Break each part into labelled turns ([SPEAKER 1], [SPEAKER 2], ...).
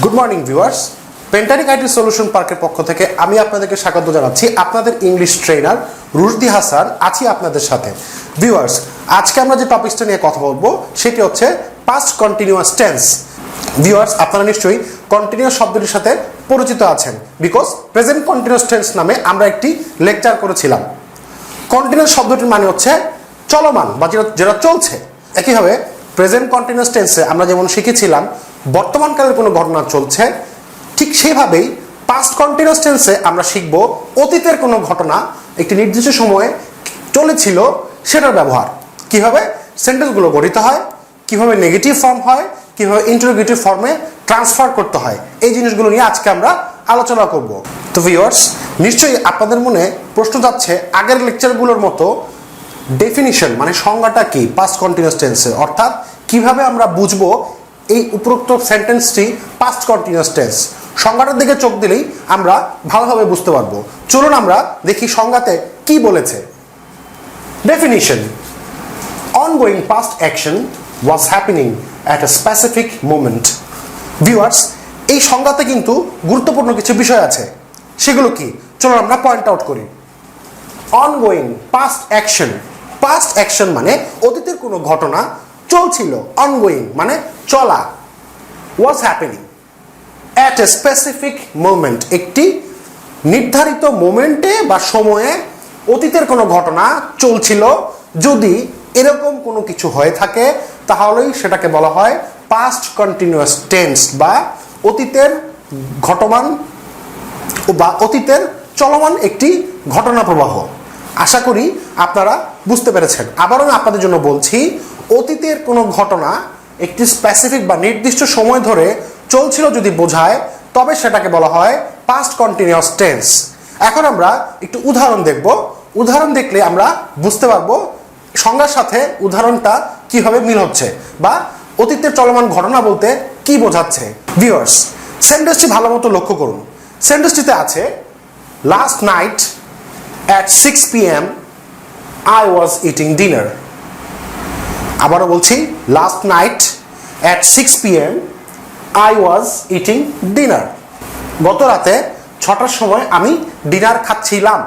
[SPEAKER 1] Good morning viewers, পেন্টানিক IT solution পার্কের পক্ষ থেকে আমি আপনাদেরকে স্বাগত জানাচ্ছি। আপনাদের ইংলিশ ট্রেনার রুশদি হাসান আছি আপনাদের সাথে। ভিউয়ার্স, আজকে আমরা যে টপিকসটা নিয়ে কথা বলবো সেটি হচ্ছে পাস্ট কন্টিনিউয়াস টেন্স। ভিউয়ার্স, আপনারা নিশ্চয়ই কন্টিনিউয়াস শব্দটির সাথে পরিচিত আছেন, বিকজ প্রেজেন্ট কন্টিনিউয়াস টেন্স নামে আমরা একটি লেকচার করেছিলাম। কন্টিনিউয়াস শব্দটির মানে হচ্ছে চলমান বা যেটা চলছে। একইভাবে প্রেজেন্ট কন্টিনিউয়াস টেন্সে আমরা যেমন শিখেছিলাম বর্তমানকালের কোনো ঘটনা চলছে, ঠিক সেইভাবেই পাস্ট কন্টিনিউয়াস টেন্সে আমরা শিখব অতীতের কোনো ঘটনা একটি নির্দিষ্ট সময়ে চলেছিল সেটার ব্যবহার, কিভাবে সেন্টেন্সগুলো গঠিত হয়, কিভাবে নেগেটিভ ফর্ম হয়, কিভাবে ইন্টারোগেটিভ ফর্মে ট্রান্সফার করতে হয়। এই জিনিসগুলো নিয়ে আজকে আমরা আলোচনা করব। তো ভিউয়ার্স, নিশ্চয়ই আপনাদের মনে প্রশ্ন যাচ্ছে আগের লেকচারগুলোর মতো ডেফিনিশন মানে সংজ্ঞাটা কি পাস্ট কন্টিনিউয়াস টেন্সে, অর্থাৎ কিভাবে আমরা বুঝবো এই উপরোক্ত সেন্টেন্সটি পাস্ট কন্টিনিউয়াস টেন্স। সংজ্ঞাটার দিকে চোখ দিলেই আমরা ভালোভাবে বুঝতে পারবো। চলুন আমরা দেখি সংজ্ঞাতে কি বলেছে। Definition: ongoing past action was happening at a specific moment. Viewers, এই সংজ্ঞাতে কিন্তু গুরুত্বপূর্ণ কিছু বিষয় আছে। সেগুলো কি চলুন আমরা পয়েন্ট আউট করি। Ongoing past action, past action মানে অতীতের কোনো ঘটনা চলছিল, অনগোয়িং মানে চলা, was happening at a specific moment, একটি নির্ধারিত মোমেন্টে বা সময়ে অতীতের কোনো ঘটনা চলছিল। যদি এরকম কোনো কিছু হয়ে থাকে তাহলেই সেটাকে বলা হয় পাস্ট কন্টিনিউয়াস টেন্স বা অতীতের ঘটমান বা অতীতের চলমান একটি ঘটনা প্রবাহ। আশা করি আপনারা বুঝতে পেরেছেন। আবারও আমি আপনাদের জন্য বলছি, অতীতের কোনো ঘটনা একটি স্পেসিফিক বা নির্দিষ্ট সময় ধরে চলছিল যদি বোঝায় তবে সেটাকে বলা হয় পাস্ট কন্টিনিউয়াস টেন্স। এখন আমরা একটু উদাহরণ দেখব। উদাহরণ দেখলে আমরা বুঝতে পারবো সংজ্ঞার সাথে উদাহরণটা কিভাবে মিল হচ্ছে বা অতীতের চলমান ঘটনা বলতে কি বোঝাচ্ছে। ভিউয়ার্স, সেন্টেন্সটি ভালো মতো লক্ষ্য করুন। সেন্টেন্সটিতে আছে last night at 6 p.m. I was eating dinner. আবারও বলছি, last night at 6 p.m. I was eating dinner. গত রাতে 6টার সময় আমি ডিনার খাচ্ছিলাম।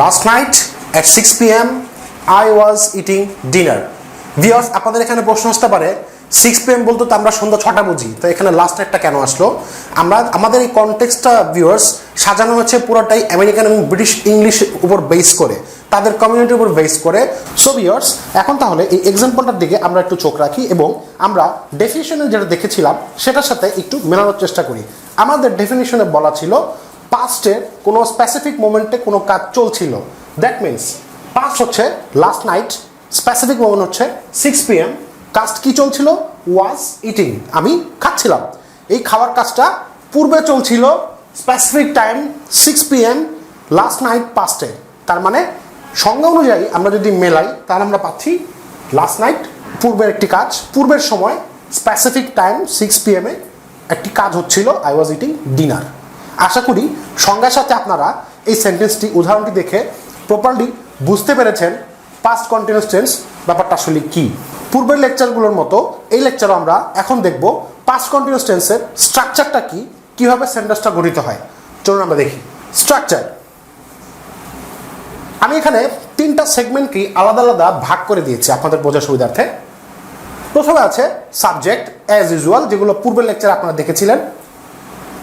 [SPEAKER 1] Last night at 6 p.m. I was eating dinner. Viewers, আপনাদের এখানে প্রশ্ন আসতে পারে 6 p.m. বলতে তো আমরা সন্ধ্যা 6টা বুঝি, তো এখানে লাস্ট নাইটটা কেন আসলো? আমাদের এই কনটেক্সটটা ভিউয়ার্স সাজানো হচ্ছে পুরোটাই আমেরিকান এবং ব্রিটিশ ইংলিশ উপর বেস করে, তাদের কমিউনিটির উপর বেস করে। সো ভিউয়ার্স, এখন তাহলে এই এক্সাম্পলটার দিকে আমরা একটু চোখ রাখি এবং আমরা ডেফিনিশনে যেটা দেখেছিলাম সেটার সাথে একটু মেলানোর চেষ্টা করি। আমাদের ডেফিনিশনে বলা ছিল পাস্টে কোনো স্পেসিফিক মোমেন্টে কোনো কাজ চলছিল। দ্যাট মিনস পাস্ট হচ্ছে লাস্ট নাইট, স্পেসিফিক মোমেন্ট হচ্ছে 6 p.m. কাজ কি চলছিল? ওয়াজ ইটিং, আমি খাচ্ছিলাম। এই খাওয়ার কাজটা পূর্বে চলছিল, specific time 6 p.m. Last night পাস্টে। তার মানে সংজ্ঞা অনুযায়ী আমরা যদি মেলাই তাহলে আমরা পাচ্ছি লাস্ট নাইট পূর্বের একটি কাজ, পূর্বের সময় স্পেসিফিক টাইম 6 p.m. একটি কাজ হচ্ছিল, আই ওয়াজ ইটিং ডিনার। আশা করি সংজ্ঞার সাথে আপনারা এই সেন্টেন্সটি উদাহরণটি দেখে প্রপারলি বুঝতে পেরেছেন পাস্ট কন্টিনিউয়াস টেন্স ব্যাপারটা আসলে কি। পূর্বের লেকচারগুলোর মতো এই লেকচারও আমরা এখন দেখব পাস্ট কন্টিনিউয়াস টেন্সের স্ট্রাকচারটা কি, কিভাবে সেন্টেন্সটা গঠিত হয়। চলুন আমরা দেখি স্ট্রাকচার। আমি এখানে 3টা সেগমেন্টকে আলাদা আলাদা ভাগ করে দিয়েছি আপনাদের বোঝার সুবিধার্থে। প্রথমে আছে সাবজেক্ট অ্যাজ ইউজুয়াল, যেগুলো পূর্বের লেকচারে আপনারা দেখেছিলেন।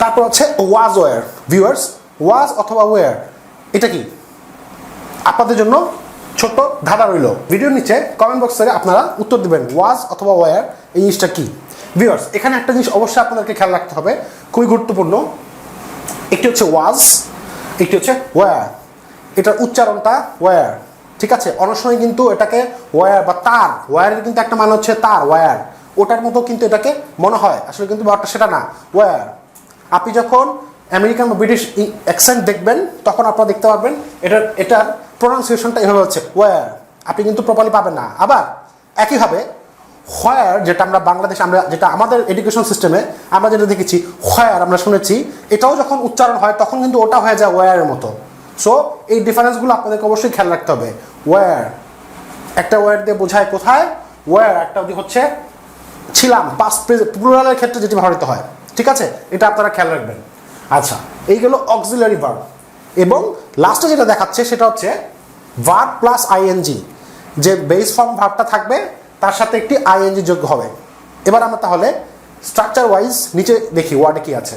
[SPEAKER 1] তারপর হচ্ছে ওয়াজ ওয়্যার। ভিউয়ার্স, ওয়াজ অথবা ওয়্যার এটা কি আপনাদের জন্য ছোট্ট ধাঁধা রইল। ভিডিওর নিচে কমেন্ট বক্সে আপনারা উত্তর দেবেন ওয়াজ অথবা ওয়্যার এই জিনিসটা কি। ভিউয়ার্স, এখানে একটা জিনিস অবশ্যই আপনাদেরকে খেয়াল রাখতে হবে, খুবই গুরুত্বপূর্ণ। একটি হচ্ছে ওয়াজ, একটি হচ্ছে ওয়্যার। এটার উচ্চারণটা ওয়্যার, ঠিক আছে? অনেক সময় কিন্তু এটাকে ওয়্যার বা তার, ওয়্যারের কিন্তু একটা মানে হচ্ছে তার, ওয়্যার ওটার মতো কিন্তু এটাকে মনে হয়, আসলে কিন্তু ব্যাপারটা সেটা না। ওয়্যার, আপনি যখন আমেরিকান বা ব্রিটিশ অ্যাকসেন্ট দেখবেন তখন আপনারা দেখতে পারবেন এটার প্রোনাউন্সিয়েশনটা এভাবে হচ্ছে ওয়্যার, আপনি কিন্তু প্রপারলি পাবেন না। আবার একইভাবে হোয়ার, যেটা আমরা বাংলাদেশ যেটা আমাদের এডুকেশন সিস্টেমে আমরা যেটা দেখেছি হোয়ার আমরা শুনেছি, এটাও যখন উচ্চারণ হয় তখন কিন্তু ওটা হয়ে যায় ওয়্যারের মতো। সো এই ডিফারেন্সগুলো আপনাদেরকে অবশ্যই খেয়াল রাখতে হবে। ওয়্যার একটা ওয়্যার দিয়ে বোঝায় কোথায়, ওয়্যার একটা হচ্ছে ছিলাম, পাস্ট প্লুরালের ক্ষেত্রে যেটি ব্যবহৃত হয়। ঠিক আছে, এটা আপনারা খেয়াল রাখবেন। আচ্ছা, এই গেল অক্সিলারি ভার্ব। এবং লাস্টে যেটা দেখাচ্ছে সেটা হচ্ছে ভার্ব প্লাস আইএনজি, যে বেস ফর্ম ভার্বটা থাকবে তার সাথে একটি আইএনজি যোগ হবে। এবার আমরা তাহলে স্ট্রাকচার ওয়াইজ নিচে দেখি ওয়ার্ডে কি আছে।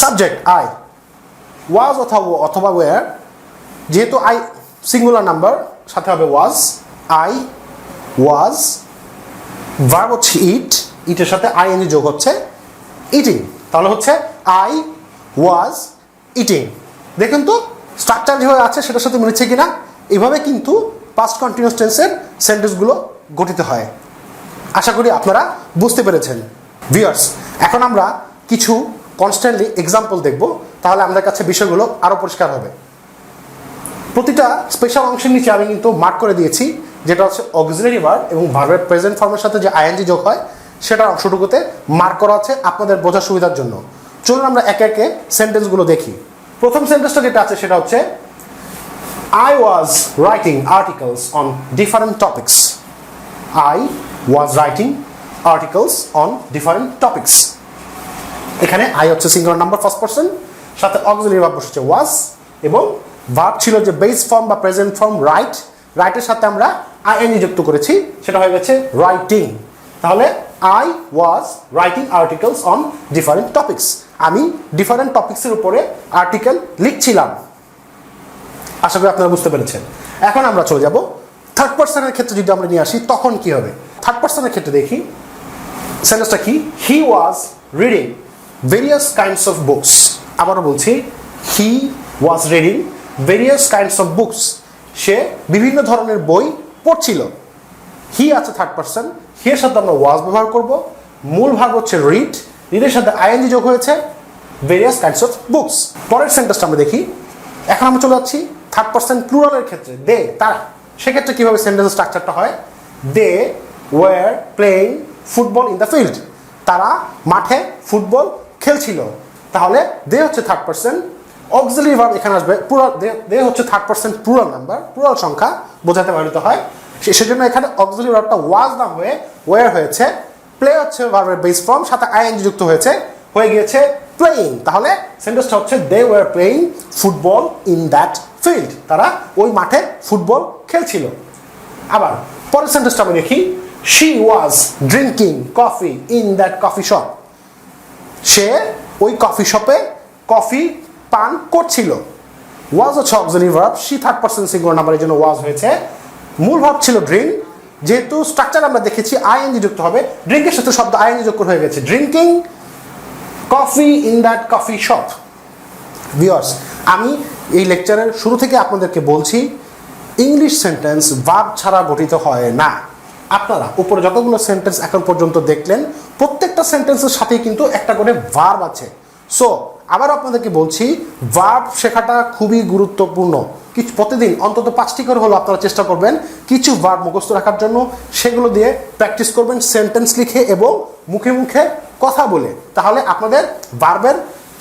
[SPEAKER 1] সাবজেক্ট আই, ওয়াজ অথবা ওয়ার, যেহেতু আই সিঙ্গুলার নাম্বার সাথে হবে ওয়াজ, আই ওয়াজ। ভার্ব হচ্ছে ইট, ইটের সাথে আইএনজি যোগ হচ্ছে ইটিং, তাহলে হচ্ছে আই ওয়াজ ইটিং। দেখুন তো স্ট্রাকচার যেভাবে আছে সেটার সাথে মিলছে কিনা। এইভাবে কিন্তু পাস্ট কন্টিনিউয়াস টেন্সের সেন্টেন্সগুলো গঠিত হয়। আশা করি আপনারা বুঝতে পেরেছেন। ভিউয়ার্স, এখন আমরা কিছু কনস্ট্যান্টলি এক্সাম্পল দেখব, তাহলে আমাদের কাছে বিষয়গুলো আরও পরিষ্কার হবে। প্রতিটা স্পেশাল অংশের নিচে আমি কিন্তু মার্ক করে দিয়েছি, যেটা হচ্ছে অক্সিলারি ভার্ব এবং ভার্বের প্রেজেন্ট ফর্মের সাথে যে আইএনজি যোগ হয় সেটার অংশটুকুতে মার্ক করা আছে আপনাদের বোঝার সুবিধার জন্য। চলুন আমরা একে একে সেন্টেন্সগুলো দেখি। প্রথম সেন্টেন্সটা যেটা আছে সেটা হচ্ছে I was writing articles on different topics. I was writing articles on different topics. এখানে I হচ্ছে সিঙ্গুলার নাম্বার ফার্স্ট পারসন, সাথে অক্সিলারি ভার্ব বসেছে was, এবং ভার্ব ছিল যে বেস ফর্ম বা প্রেজেন্ট ফর্ম রাইট, রাইটের সাথে আমরা আইএনজি যুক্ত করেছি, সেটা হয়ে গেছে রাইটিং। তাহলে I was writing articles on different topics, আমি ডিফারেন্ট টপিক্সের উপরে আর্টিকেল লিখছিলাম। আশা করি আপনারা বুঝতে পেরেছেন। এখন আমরা চলে যাব থার্ড পারসনের ক্ষেত্রে। যদি আমরা নিয়ে আসি তখন কি হবে। থার্ড পারসনের ক্ষেত্রে দেখি সেন্টেন্সটা কি, he was reading various kinds of books. আবারও বলছি, he was reading various kinds of books, সে বিভিন্ন ধরনের বই পড়ছিল। হি আছে থার্ড পারসন, হি এর সাথে আমরা ওয়াজ ব্যবহার করব। মূল ভার্ব হচ্ছে রিড, রিডের সাথে আইএনজি যোগ হয়েছে ভেরিয়াস কাইন্ডস অফ বুকস। পরের সেন্টেন্সটা আমরা দেখি। এখন আমরা চলে যাচ্ছি থার্ড পারসন প্লুরালের ক্ষেত্রে, দে, তারা। সেক্ষেত্রে কীভাবে সেন্টেন্স স্ট্রাকচারটা হয়, they were playing football in the field, তারা মাঠে ফুটবল খেলছিল। তাহলে দে হচ্ছে থার্ড পারসন, অক্সিলারি ভার্ব এখানে আসবে প্লুরাল, দে হচ্ছে third person plural number, plural সংখ্যা বোঝাতে ব্যবহৃত হয়। সেজন্য এখানে অক্সিলারি ভার্বটা ওয়াজ না হয়ে ওয়ার হয়েছে। প্লে হচ্ছে ভার্বের বেস ফর্ম, সাথে আইএনজি যুক্ত হয়েছে, হয়ে গিয়েছে প্লেইং। তাহলে সেন্টেন্সটা হচ্ছে they were playing football in that field, তারা ওই মাঠে ফুটবল খেলছিল। আবার পরের সেন্টেন্সটা আমি দেখি, she was drinking coffee in that coffee shop, সে ওই কফি শপে কফি পান করছিল। ওয়াজ হচ্ছে auxiliary verb, she third person singular number, এই জন্য ওয়াজ হয়েছে। মূল ভার্ব ছিল ড্রিঙ্ক, যেহেতু স্ট্রাকচার আমরা দেখেছি আইএনজি যুক্ত হবে, ড্রিঙ্কের সাথে শব্দ আইএনজি যোগ হয়ে গেছে, drinking coffee in that coffee shop. Viewers, আমি এই লেকচারের শুরু থেকে আপনাদেরকে বলছি ইংলিশ সেন্টেন্স ভার্ব ছাড়া গঠিত হয় না। আপনারা উপরে যতগুলো সেন্টেন্স এখন পর্যন্ত দেখলেন প্রত্যেকটা সেন্টেন্সের সাথেই কিন্তু একটা করে ভার্ব আছে। সো আবার আপনাদেরকে বলছি ভার্ব শেখাটা খুবই গুরুত্বপূর্ণ। কিছু প্রতিদিন অন্তত 5টি করে হলো আপনারা চেষ্টা করবেন কিছু ভার্ব মুখস্থ রাখার জন্য, সেগুলো দিয়ে প্র্যাকটিস করবেন সেন্টেন্স লিখে এবং মুখে মুখে কথা বলে। তাহলে আপনাদের ভার্বের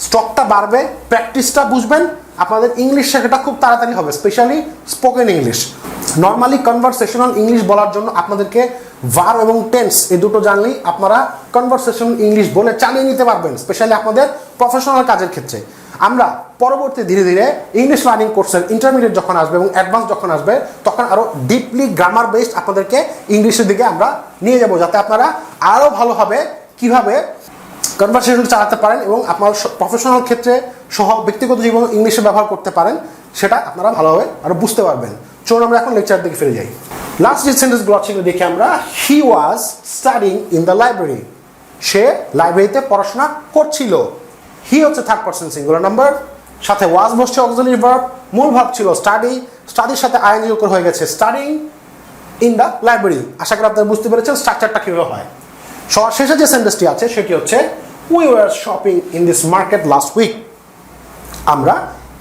[SPEAKER 1] স্টকটা বাড়বে, প্র্যাকটিসটা বুঝবেন, আপনাদের ইংলিশ শেখাটা খুব তাড়াতাড়ি হবে, specially spoken English. Normally conversational English বলার জন্য আপনাদেরকে ভার্ব এবং টেন্স এই দুটো জানলেই আপনারা কনভারসেশনাল ইংলিশ বলে চালিয়ে নিতে পারবেন, স্পেশালি আপনাদের প্রফেশনাল কাজের ক্ষেত্রে। আমরা পরবর্তী ধীরে ধীরে ইংলিশ লার্নিং কোর্সের ইন্টারমিডিয়েট যখন আসবে এবং অ্যাডভান্স যখন আসবে তখন আরও ডিপলি গ্রামার বেসড আপনাদেরকে ইংলিশের দিকে আমরা নিয়ে যাব, যাতে আপনারা আরও ভালোভাবে কীভাবে কনভারসেশন চালাতে পারেন এবং আপনার প্রফেশনাল ক্ষেত্রে সহ ব্যক্তিগত জীবন ইংলিশে ব্যবহার করতে পারেন, সেটা আপনারা ভালোভাবে আরও বুঝতে পারবেন। চলুন আমরা এখন লেকচার দিকে ফিরে যাই। লাস্ট যে সেন্টেন্সগুলো আছে দেখি আমরা, he was studying in the library, সে লাইব্রেরিতে পড়াশোনা করছিল। হি হচ্ছে থার্ড পারসন সিঙ্গুলার নাম্বার, সাথে ওয়াজ বসছে অক্সিলারি ভার্ব, মূল ভাব ছিল স্টাডি, স্টাডির সাথে আইএনজি যোগ হয়ে গেছে স্টাডিং ইন দ্য লাইব্রেরি। আশা করি আপনারা বুঝতে পেরেছেন স্ট্রাকচারটা কীভাবে হয়। সবার শেষে যে সেন্টেন্সটি আছে সেটি হচ্ছে we were shopping in this market last week, আমরা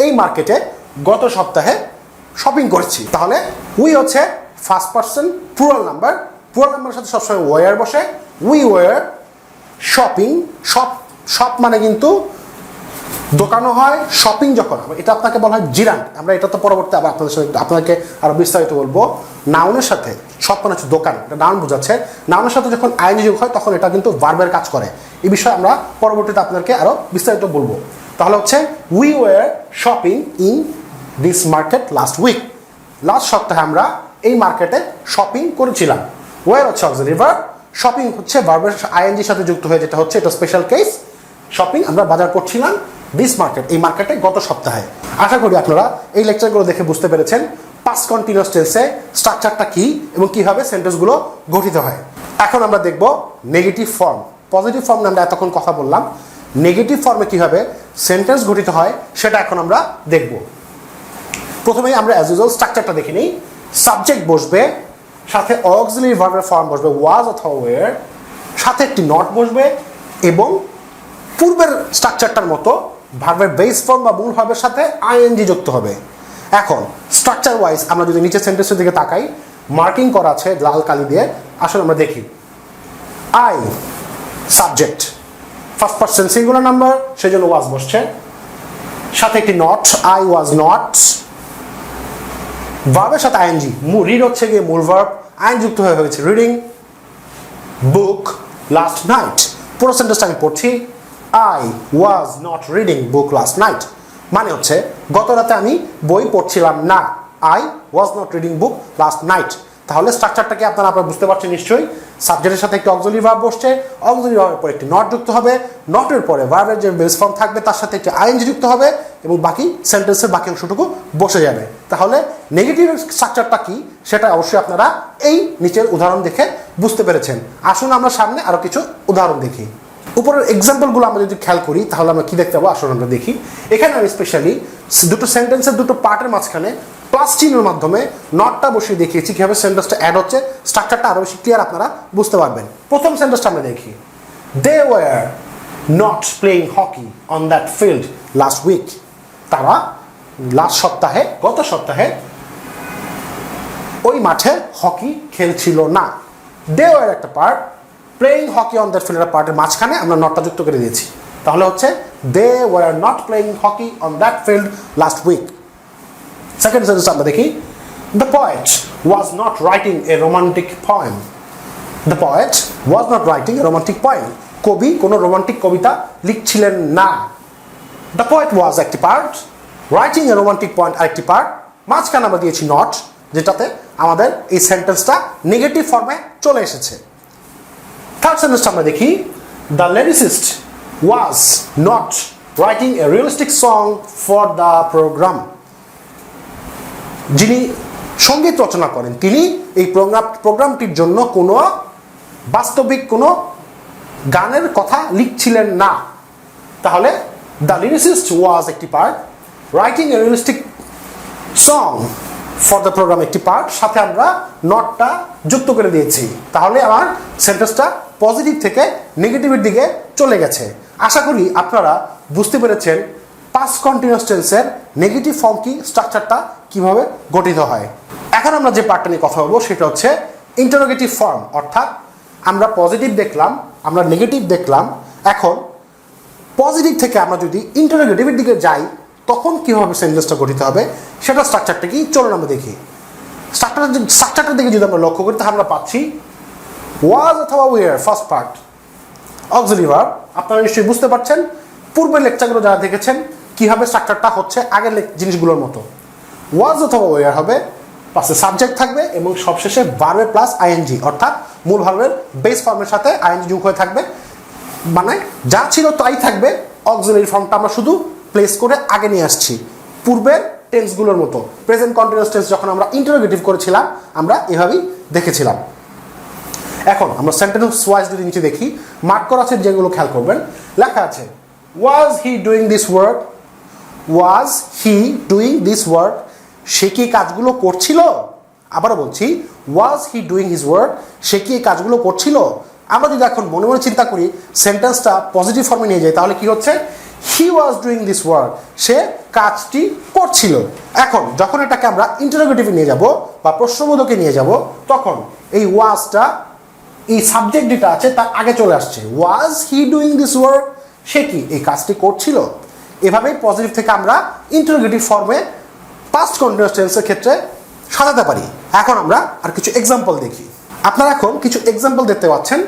[SPEAKER 1] এই মার্কেটে গত সপ্তাহে শপিং করছি। তাহলে উই হচ্ছে first person plural number, plural নাম্বারের সাথে সবসময় ওয়ার বসে। উই ওয়ার শপিং, শপ মানে কিন্তু দোকানও হয়, শপিং যখন এটা আপনাকে বলা হয় জিরান্ট। আমরা এটা তো পরবর্তী আবার আপনাদের সাথে আপনাকে আরও বিস্তারিত বলবো। নাউনের সাথে শপ মানে হচ্ছে দোকান, এটা নাউন বোঝাচ্ছে। নাউনের সাথে যখন আইএনজি যোগ হয় তখন এটা কিন্তু ভার্বের কাজ করে। এই বিষয়ে আমরা পরবর্তীতে আপনাদেরকে আরো বিস্তারিত বলবো। তাহলে হচ্ছে we were shopping in this market last week. Last সপ্তাহে আমরা এই মার্কেটে শপিং করেছিলাম। ওয়ার হচ্ছে অক্সিলারি ভার্ব, শপিং হচ্ছে ভার্বের আইএনজির সাথে যুক্ত হয়ে যেটা হচ্ছে এটা স্পেশাল কেস। শপিং আমরা বাজার করছিলাম দিস মার্কেট এই মার্কেটে গত সপ্তাহে। আশা করি আপনারা এই লেকচারগুলো দেখে বুঝতে পেরেছেন পাস্ট কন্টিনিউয়াস টেন্সে স্ট্রাকচারটা কি এবং কিভাবে সেন্টেন্সগুলো গঠিত হয়। এখন আমরা দেখব নেগেটিভ ফর্ম। পজিটিভ ফর্ম নিয়ে আমরা এতক্ষণ কথা বললাম, নেগেটিভ ফর্মে কিভাবে সেন্টেন্স গঠিত হয় সেটা এখন আমরা দেখব। প্রথমেই আমরা অ্যাজ ইউজুয়াল স্ট্রাকচারটা দেখে নিই। সাবজেক্ট বসবে, সাথে অক্সিলারি ভার্বের ফর্ম বসবে ওয়াজ অথবা ওয়ার, সাথে একটি নট বসবে এবং পূর্বের স্ট্রাকচারটার মতো ভার্বের বেস ফর্ম বা মূল ভার্বের সাথে আইএনজি যুক্ত হবে। এখন স্ট্রাকচার ওয়াইজ আমরা যদি নিচের সেন্টেন্সের দিকে তাকাই, মার্কিং করা আছে লাল কালি দিয়ে, আসলে আমরা দেখি I subject, first person singular number, সেই জন্য ওয়াজ বসছে, সাথে একটি নট, আই ওয়াজ নট, ভার্বের সাথে আইএনজি, রিড হচ্ছে গিয়ে মূল ভার্ব, আইন যুক্ত হয়ে হয়েছে রিডিং, বুক লাস্ট নাইট। পুরো সেন্টেন্সটা আমি পড়ছি, I was not reading book last night, মানে হচ্ছে গত রাতে আমি বই পড়ছিলাম না। I was not reading book last night. তাহলে স্ট্রাকচারটাকে আপনারা বুঝতে পারছেন নিশ্চয়ই। সাবজেক্টের সাথে একটি অক্সিলারি ভার্ব বসছে, অক্সিলারি ভার্বের পরে একটি নট যুক্ত হবে, নটের পরে ভার্বের যে বেস ফর্ম থাকবে তার সাথে একটি আইএনজি যুক্ত হবে এবং বাকি সেন্টেন্সের বাকি অংশটুকু বসে যাবে। তাহলে নেগেটিভ স্ট্রাকচারটা কি সেটা অবশ্যই আপনারা এই নিচের উদাহরণ দেখে বুঝতে পেরেছেন। আসুন আমরা সামনে আরো কিছু উদাহরণ দেখি। উপরের এক্সাম্পলগুলো আমরা যদি খেয়াল করি তাহলে আমরা কি দেখতে পাবো, আসুন আমরা দেখি। এখানে আমি স্পেশালি দুটো সেন্টেন্সের দুটো পার্টের মাঝখানে প্লাস চিহ্নের মাধ্যমে নটটা বসিয়ে দেখিয়েছি কিভাবে সেন্টেন্সটা অ্যাড হচ্ছে, স্ট্রাকচারটা আরো বেশি ক্লিয়ার আপনারা বুঝতে পারবেন। প্রথম সেন্টেন্সটা আমরা দেখি, they were not playing hockey on that field last week. তারা লাস্ট সপ্তাহে, গত সপ্তাহে ওই মাঠে হকি খেলছিল না। দে ওয়ার একটা part, playing hockey on that field পার্টের মাঝখানে আমরা নটটা যুক্ত করে দিয়েছি। তাহলে হচ্ছে they were not playing hockey on that field last week. Second sentence আমরা দেখি, the poet was not writing a romantic poem. The poet was not writing a romantic poem, কবি কোনো রোমান্টিক কবিতা লিখছিলেন না। দ্য পয়েট ওয়াজ একটি part, writing a romantic point আরেকটি part, মাঝখানে আমরা দিয়েছি নট, যেটাতে আমাদের এই সেন্টেন্সটা নেগেটিভ ফর্মে চলে এসেছে। থার্ড সেন্টেন্সটা আমরা দেখি, the lyricist was not writing a realistic song for the programme. যিনি সঙ্গীত রচনা করেন তিনি এই প্রোগ্রামটির জন্য কোনো বাস্তবিক কোনো গানের কথা লিখছিলেন না। তাহলে দ্য লিরিসিস্ট ওয়াজ একটি part, writing a realistic song for the programme একটি পার্ট, সাথে আমরা নটটা যুক্ত করে দিয়েছি। তাহলে আমার সেন্টেন্সটা পজিটিভ থেকে নেগেটিভের দিকে চলে গেছে। আশা করি আপনারা বুঝতে পেরেছেন পাস্ট কন্টিনিউয়াস টেন্সের নেগেটিভ ফর্ম কি, স্ট্রাকচারটা কিভাবে গঠিত হয়। এখন আমরা যে পার্টটা নিয়ে কথা বলবো সেটা হচ্ছে ইন্টারোগেটিভ ফর্ম। অর্থাৎ আমরা পজিটিভ দেখলাম, আমরা নেগেটিভ দেখলাম, এখন পজিটিভ থেকে আমরা যদি ইন্টারোগেটিভের দিকে যাই তখন কীভাবে সেন্টেন্সটা গঠিত হবে সেটা স্ট্রাকচারটা কি, চলুন আমরা দেখি। স্ট্রাকচারটার দিকে যদি আমরা লক্ষ্য করি তাহলে আমরা পাচ্ছি ওয়াজ অথবা were first part, auxiliary verb. আপনারা নিশ্চয়ই বুঝতে পারছেন পূর্বের লেকচারগুলো যারা দেখেছেন কীভাবে স্ট্রাকচারটা হচ্ছে আগের জিনিসগুলোর মতো। ওয়াজ অথবা ওয়ার হবে, পাশে সাবজেক্ট থাকবে এবং সবশেষে ভার্বের প্লাস আইএনজি, অর্থাৎ মূল ভার্বের বেস ফর্মের সাথে আইএনজি যোগ হয়ে থাকবে, মানে যা ছিল তাই থাকবে। অক্সিলারি ফর্মটা আমরা শুধু প্লেস করে আগে নিয়ে আসছি পূর্বের টেন্সগুলোর মতো। প্রেজেন্ট কন্টিনিউয়াস টেন্স যখন আমরা ইন্টারোগেটিভ করেছিলাম আমরা এভাবেই দেখেছিলাম। এখন আমরা সেন্টেন্স ওয়াইজ যদি নিচে দেখি, মার্ক করা আছে যেগুলো খেয়াল করবেন, লেখা আছে was he doing this work, was he doing this work, সে কি কাজগুলো করছিল। আবারও বলছি, was he doing his work, সে কি এই কাজগুলো করছিল। আমরা যদি এখন মনে মনে চিন্তা করি সেন্টেন্সটা পজিটিভ ফর্মে নিয়ে যাই তাহলে কি হচ্ছে, হি ওয়াজ ডুইং দিস ওয়ার্ক, সে কাজটি করছিল। এখন যখন এটাকে আমরা ইন্টারোগেটিভে নিয়ে যাব বা প্রশ্নবোধকে নিয়ে যাব তখন এই ওয়াজটা এই সাবজেক্ট যেটা আছে তার আগে চলে আসছে। ওয়াজ হি ডুইং দিস ওয়ার্ক, সে কি এই কাজটি করছিল। এভাবেই পজিটিভ থেকে আমরা ইন্টারোগেটিভ ফর্মে পাস্ট কন্টিনিউয়াস টেন্সের ক্ষেত্রে সাজাতে পারি। এখন আমরা আর কিছু এক্সাম্পল দেখি। আপনারা এখন কিছু এক্সাম্পল দেখতে পাচ্ছেন।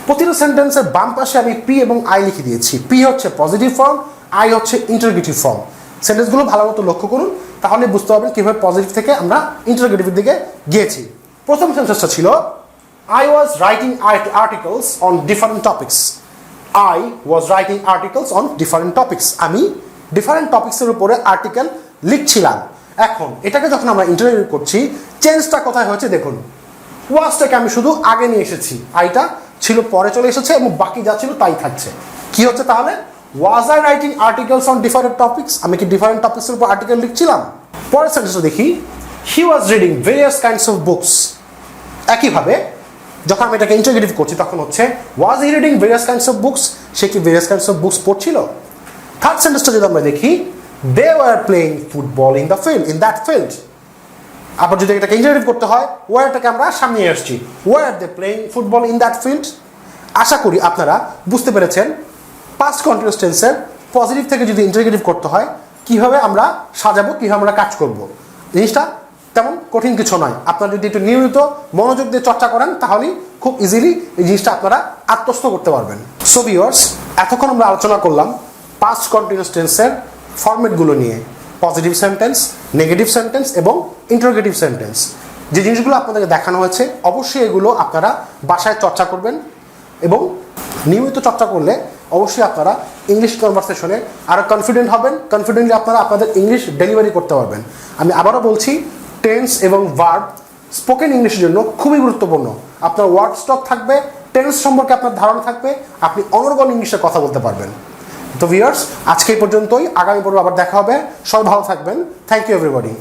[SPEAKER 1] প্রতিটা সেন্টেন্সের বাম পাশে আমি পি এবং আই লিখে দিয়েছি। পি হচ্ছে পজিটিভ ফর্ম, আই হচ্ছে ইন্টারোগেটিভ ফর্ম। সেন্টেন্সগুলো ভালো মতো লক্ষ্য করুন, তাহলে বুঝতে পারবেন কীভাবে পজিটিভ থেকে আমরা ইন্টারোগেটিভের দিকে গিয়েছি। প্রথম সেন্টেন্সটা ছিল I was writing articles on different topics. I was writing articles on different topics. আমি ডিফারেন্ট টপিক্সের উপরে আর্টিকেল লিখছিলাম। এখন এটাকে যখন আমরা ইন্টারভিউ করছি, চেঞ্জটা কোথায় হয়েছে দেখুন। ওয়াজটাকে আমি শুধু আগে নিয়ে এসেছি, আইটা ছিল পরে চলে এসেছে এবং বাকি যা ছিল তাই থাকছে। কি হচ্ছে তাহলে? Was I writing articles on different topics? আমি কি ডিফারেন্ট টপিক্সের উপর আর্টিকেল লিখছিলাম? পরের সেন্টেন্সটা দেখি, he was reading various kinds of books. একইভাবে যখন আমি এটাকে ইন্টারোগেটিভ করছি তখন হচ্ছে was he reading various kinds of books? সে কি ভেরিয়াস কাইন্ডস অফ বুকস পড়ছিল? থার্ড সেন্টেন্সটা যদি আমরা দেখি, they were playing football in the field, in that field. আবার যদি এটাকে ইন্টারোগেটিভ করতে হয়, ওয়ারটাকে আমরা সামনে নিয়ে আসছি, were they playing football in that field. আশা করি আপনারা বুঝতে পেরেছেন পাস্ট কন্টিনিউয়াস টেন্সের পজিটিভ থেকে যদি ইন্টারোগেটিভ করতে হয় কীভাবে আমরা সাজাবো, কীভাবে আমরা কাজ করব। জিনিসটা তেমন কঠিন কিছু নয়। আপনারা যদি একটু নিয়মিত মনোযোগ দিয়ে চর্চা করেন তাহলেই খুব ইজিলি এই জিনিসটা আপনারা আত্মস্থ করতে পারবেন। সো ভিউয়ার্স, এতক্ষণ আমরা আলোচনা করলাম পাস্ট কন্টিনিউয়াস টেন্সের ফরম্যাটগুলো নিয়ে, পজিটিভ সেন্টেন্স, নেগেটিভ সেন্টেন্স এবং ইন্টারোগেটিভ সেন্টেন্স। যে জিনিসগুলো আপনাদেরকে দেখানো হয়েছে অবশ্যই এগুলো আপনারা বাসায় চর্চা করবেন এবং নিয়মিত চর্চা করলে অবশ্যই আপনারা ইংলিশ কনভারসেশনে আরও কনফিডেন্ট হবেন। কনফিডেন্টলি আপনারা আপনাদের ইংলিশ ডেলিভারি করতে পারবেন। আমি আবারও বলছি, টেন্স এবং ভার্ব স্পোকেন ইংলিশের জন্য খুবই গুরুত্বপূর্ণ। আপনার ওয়ার্ড স্টক থাকবে, টেন্স সম্পর্কে আপনার ধারণা থাকবে, আপনি অনর্গল ইংলিশে কথা বলতে পারবেন। তো ভিউয়ার্স, আজকে এই পর্যন্তই। আগামী পর্বে আবার দেখা হবে। সবাই ভালো থাকবেন। Thank you everybody.